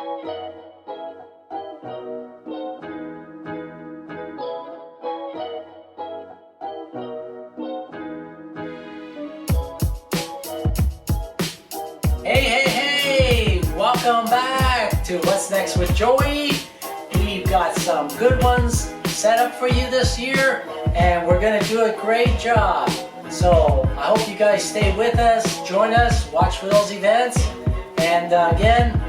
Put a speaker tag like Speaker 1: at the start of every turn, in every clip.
Speaker 1: Hey, hey, hey! Welcome back to What's Next with Joey. We've got some good ones set up for you this year, and we're gonna do a great job. So I hope you guys stay with us, join us, watch for those events, and again,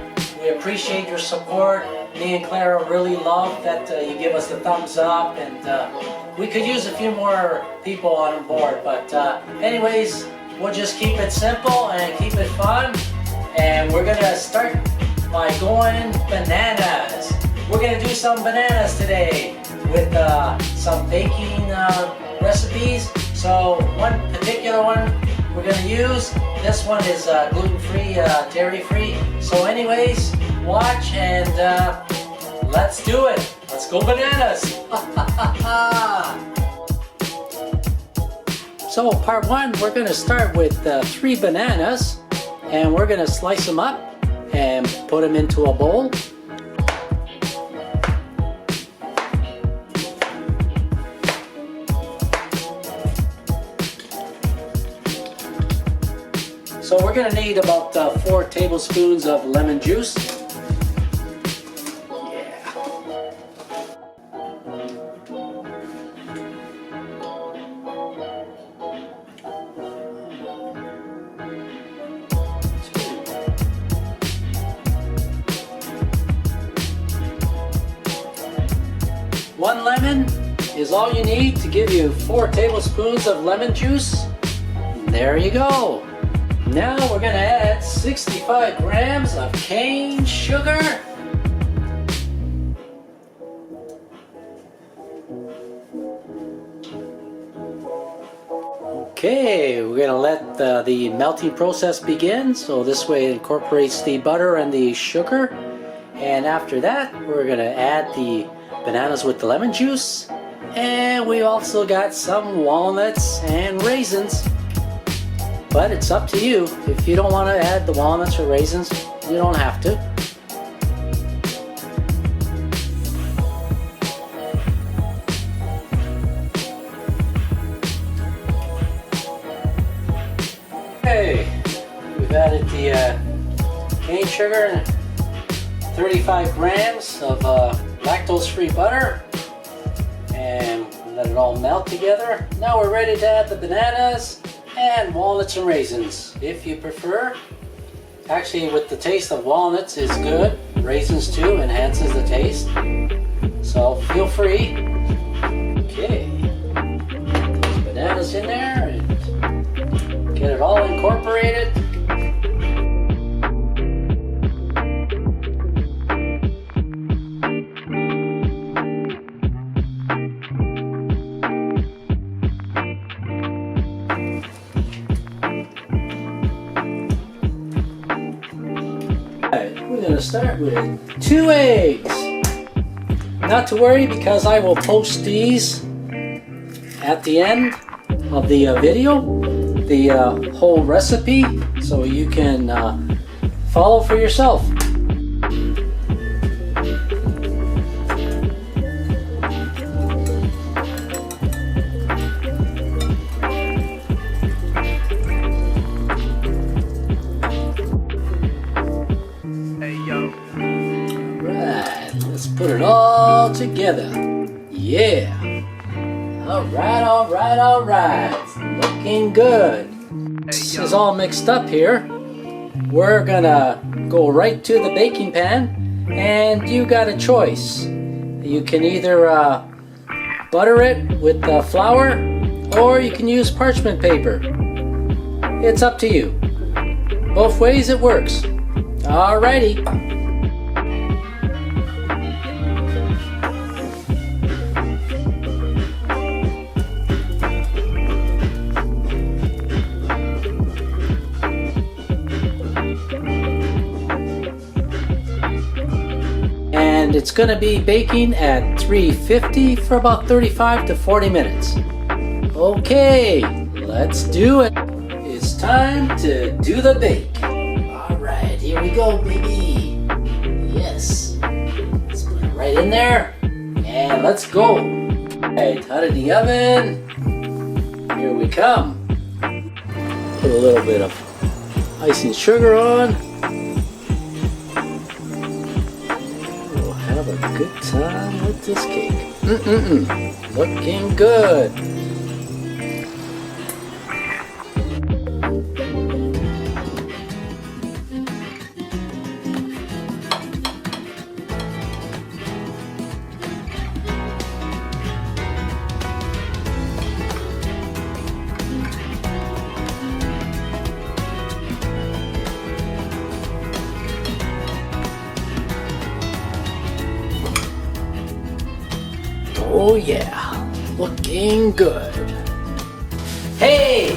Speaker 1: we appreciate your support. Me and Clara really love that you give us the thumbs up, and we could use a few more people on board, but anyways, we'll just keep it simple and keep it fun. And we're gonna start by going bananas. We're gonna do some bananas today with some baking recipes. So one particular one we're gonna use, this one is gluten-free, dairy-free. So anyways, watch and let's do it. Let's go bananas. So part one, we're gonna start with 3 bananas, and we're gonna slice them up and put them into a bowl. So we're gonna need about 4 tablespoons of lemon juice. One lemon is all you need to give you 4 tablespoons of lemon juice. There you go. Now we're gonna add 65 grams of cane sugar. Okay, we're gonna let the melting process begin. So this way it incorporates the butter and the sugar. And after that, we're gonna add the bananas with the lemon juice, and we also got some walnuts and raisins, but it's up to you. If you don't want to add the walnuts or raisins, you don't have to. Okay, we've added the cane sugar and 35 grams of lactose-free butter, and let it all melt together. Now we're ready to add the bananas and walnuts and raisins, if you prefer. Actually, with the taste of walnuts is good. Raisins too enhances the taste. So feel free. Okay, those bananas in there and get it all incorporated. We're going to start with 2 eggs. Not to worry, because I will post these at the end of the video, the whole recipe, so you can follow for yourself. Put it all together. Yeah. Alright, alright, alright. Looking good. This is all mixed up here. We're gonna go right to the baking pan, and you got a choice. You can either butter it with flour, or you can use parchment paper. It's up to you. Both ways it works. Alrighty. And it's going to be baking at 350 for about 35 to 40 minutes. Okay, let's do it. It's time to do the bake. Alright, here we go, baby. Yes. there. And let's go. Right, out of the oven. Here we come. Put a little bit of icing sugar on. We'll have a good time with this cake. Looking good. Oh yeah, looking good. Hey,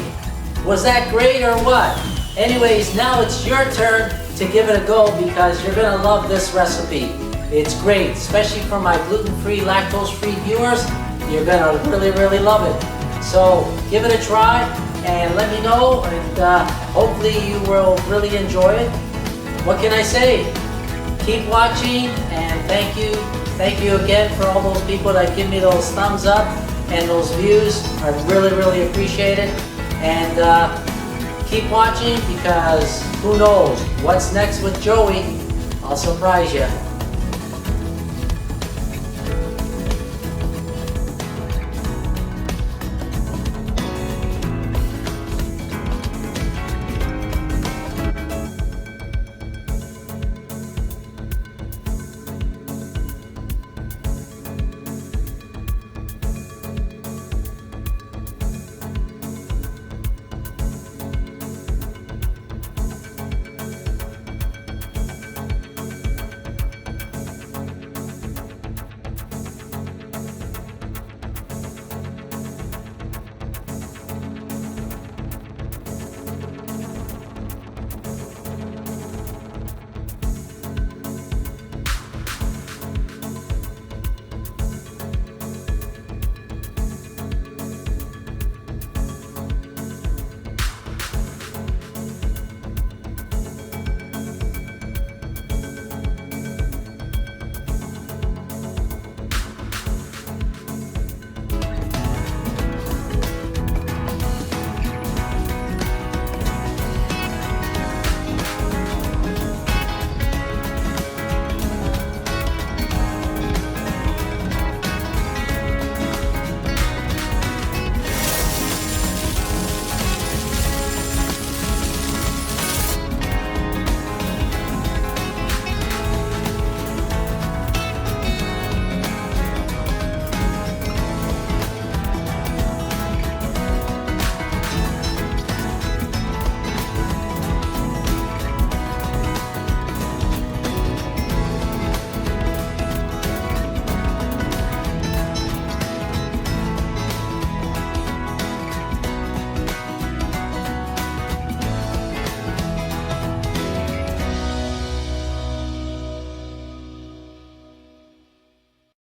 Speaker 1: was that great or what? Anyways, now it's your turn to give it a go because you're gonna love this recipe. It's great, especially for my gluten-free, lactose-free viewers. You're gonna really love it. So give it a try and let me know, and hopefully you will really enjoy it. What can I say? Keep watching, and thank you. Thank you again for all those people that give me those thumbs up and those views. I really appreciate it. And keep watching because who knows what's next with Joey. I'll surprise you.